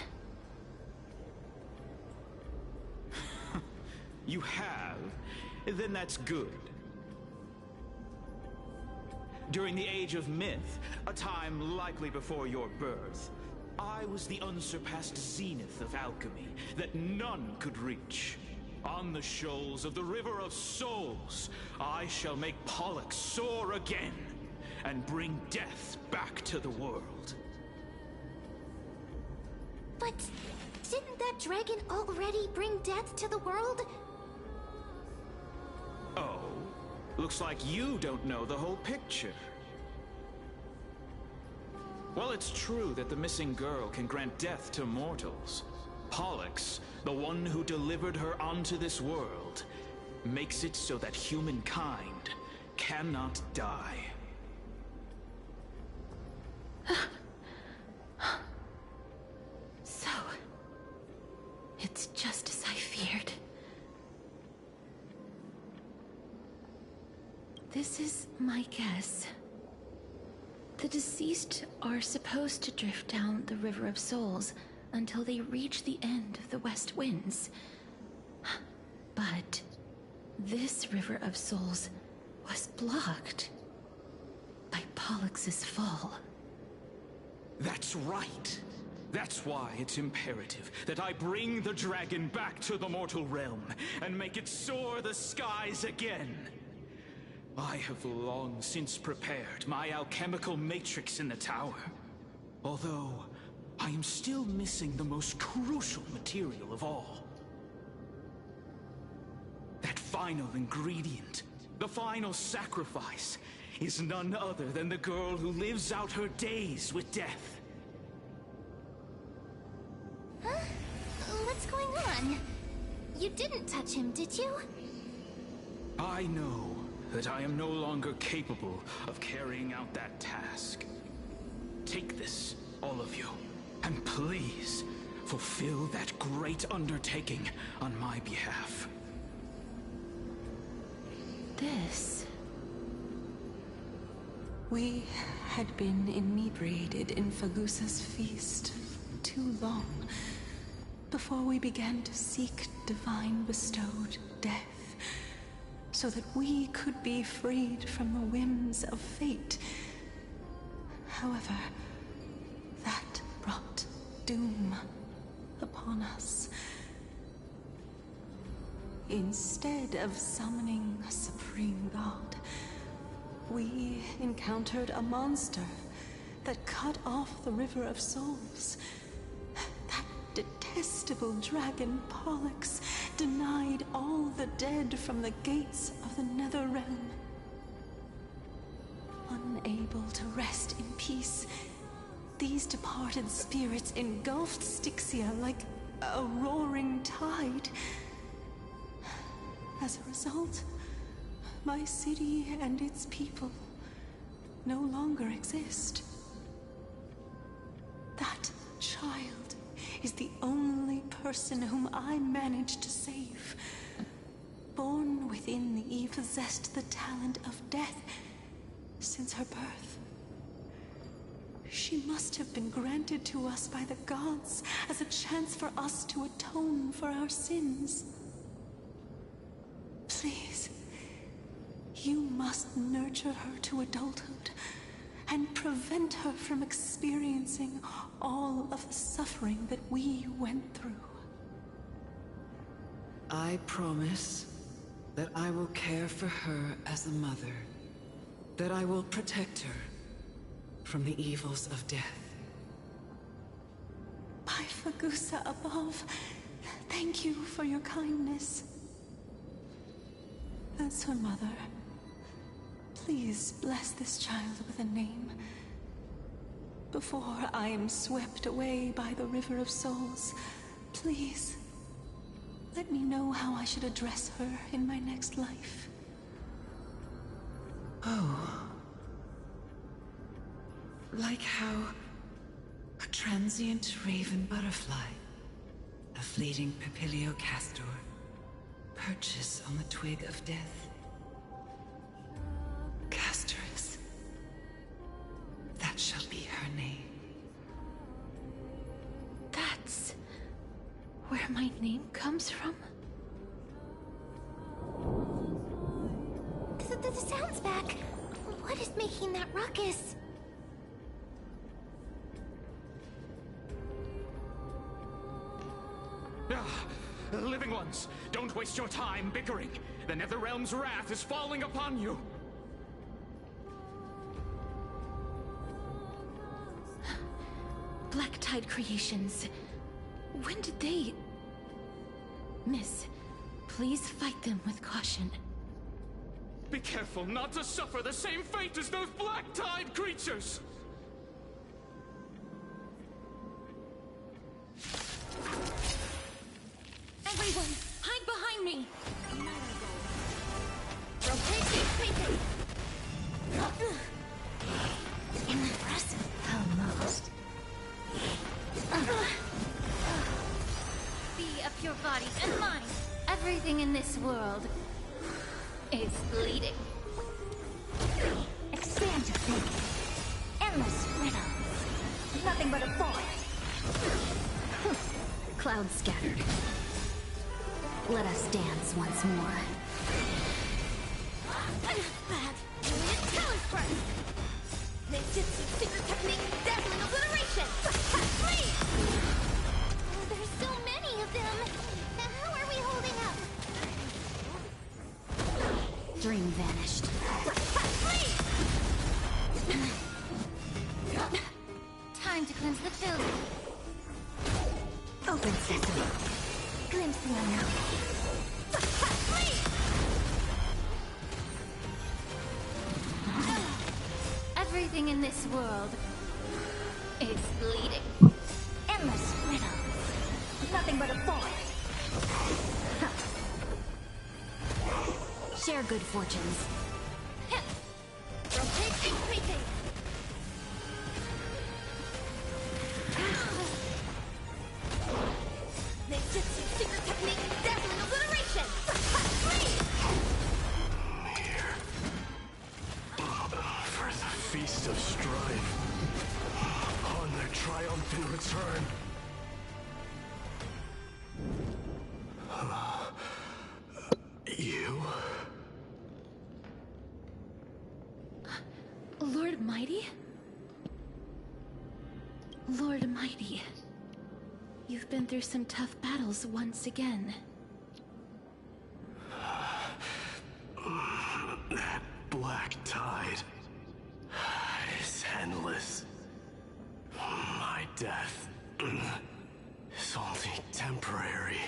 You have? Then that's good. During the Age of Myth, a time likely before your birth, I was the unsurpassed zenith of alchemy that none could reach. On the shoals of the River of Souls, I shall make Pollux soar again and bring death back to the world. But didn't that dragon already bring death to the world? Oh, looks like you don't know the whole picture. Well, it's true that the missing girl can grant death to mortals. Pollux, the one who delivered her onto this world, makes it so that humankind cannot die. So, it's just as I feared. This is my guess. The deceased are supposed to drift down the River of Souls until they reach the end of the West Winds. But this River of Souls was blocked by Pollux's fall. That's right. That's why it's imperative that I bring the dragon back to the mortal realm and make it soar the skies again. I have long since prepared my alchemical matrix in the tower, although I am still missing the most crucial material of all. That final ingredient, the final sacrifice, is none other than the girl who lives out her days with death. Huh? What's going on? You didn't touch him, did you? I know that I am no longer capable of carrying out that task. Take this, all of you, and please fulfill that great undertaking on my behalf. This... We had been inebriated in Fagusa's feast too long before we began to seek divine bestowed death, so that we could be freed from the whims of fate. However, that brought doom upon us. Instead of summoning a supreme god, we encountered a monster that cut off the River of Souls. That detestable dragon Pollux denied all the dead from the gates of the Nether Realm. unable to rest in peace. These departed spirits engulfed Styxia like a roaring tide. As a result, my city and its people no longer exist. That child is the only person whom I managed to save. Born within the Eve possessed the talent of death since her birth. She must have been granted to us by the gods as a chance for us to atone for our sins. Please, you must nurture her to adulthood and prevent her from experiencing all of the suffering that we went through. I promise that I will care for her as a mother, that I will protect her from the evils of death. By Fagusa above, thank you for your kindness. As her mother, please bless this child with a name before I am swept away by the river of souls. Please, let me know how I should address her in my next life. Oh. Like how a transient raven butterfly, a fleeting papilio castor, perches on the twig of death. Castorus. That shall be her name. That's where my name comes from? The sound's back. What is making that ruckus? Living ones, don't waste your time bickering. The Netherrealm's wrath is falling upon you. Black Tide creations. When did they... Miss, please fight them with caution. Be careful not to suffer the same fate as those Black Tide creatures! Everyone, hide behind me! Impressive. Almost. Be of your body and mind. Everything in this world is bleeding. Expand your thinking. Endless riddles. Nothing but a void. Clouds scattered. Let us dance once more. Bad. Tell us first. Ninjutsu secret technique, dazzling obliteration. Please! There's so many of them. How are we holding up? Dream vanished. Please! Time to cleanse the building. Open sesame. Glimpse the unknown. Everything in this world is bleeding. Endless riddles. Nothing but a void. Share good fortunes. Rotate increasing. Ninjutsu secret technique, dazzling obliteration. For the feast of strife, on their triumphant return. You? Lord Mighty? Lord Mighty, you've been through some tough battles once again. That black tide is endless. My death is only temporary.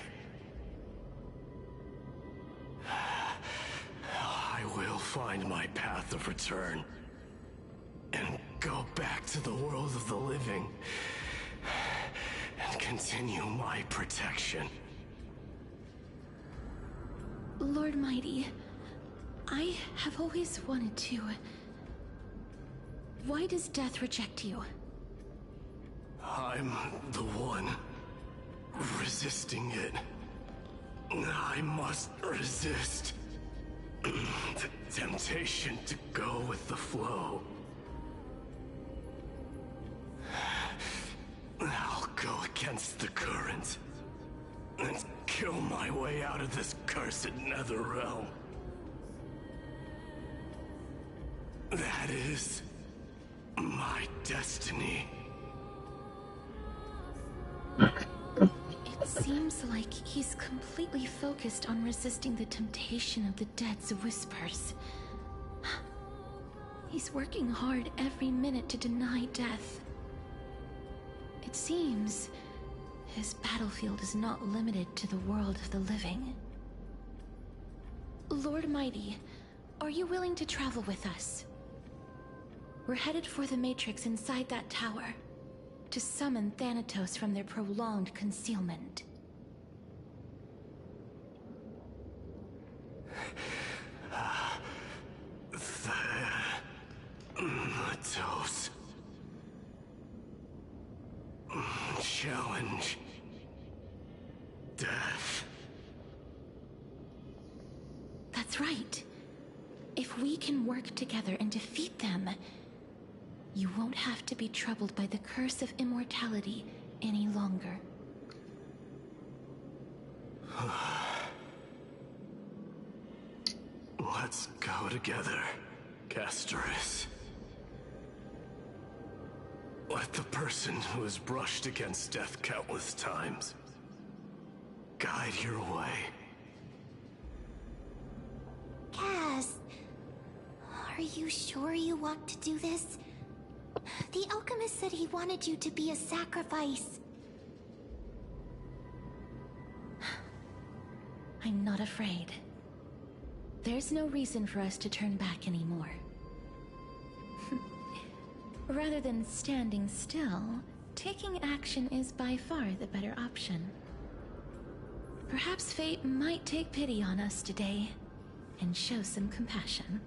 I will find my path of return. go back to the world of the living and continue my protection. Lord Mighty, I have always wanted to. Why does death reject you? I'm the one resisting it. I must resist the temptation to go with the flow. I'll go against the current and kill my way out of this cursed nether realm. That is my destiny. It seems like he's completely focused on resisting the temptation of the dead's whispers. He's working hard every minute to deny death. It seems his battlefield is not limited to the world of the living. Lord Mighty, are you willing to travel with us? We're headed for the Matrix inside that tower, to summon Thanatos from their prolonged concealment. Thanatos. Challenge. Death. That's right. If we can work together and defeat them, you won't have to be troubled by the curse of immortality any longer. Let's go together, Castoris. Let the person who has brushed against death countless times guide your way. Cass, are you sure you want to do this? The alchemist said he wanted you to be a sacrifice. I'm not afraid. There's no reason for us to turn back anymore. Rather than standing still, taking action is by far the better option. Perhaps fate might take pity on us today and show some compassion.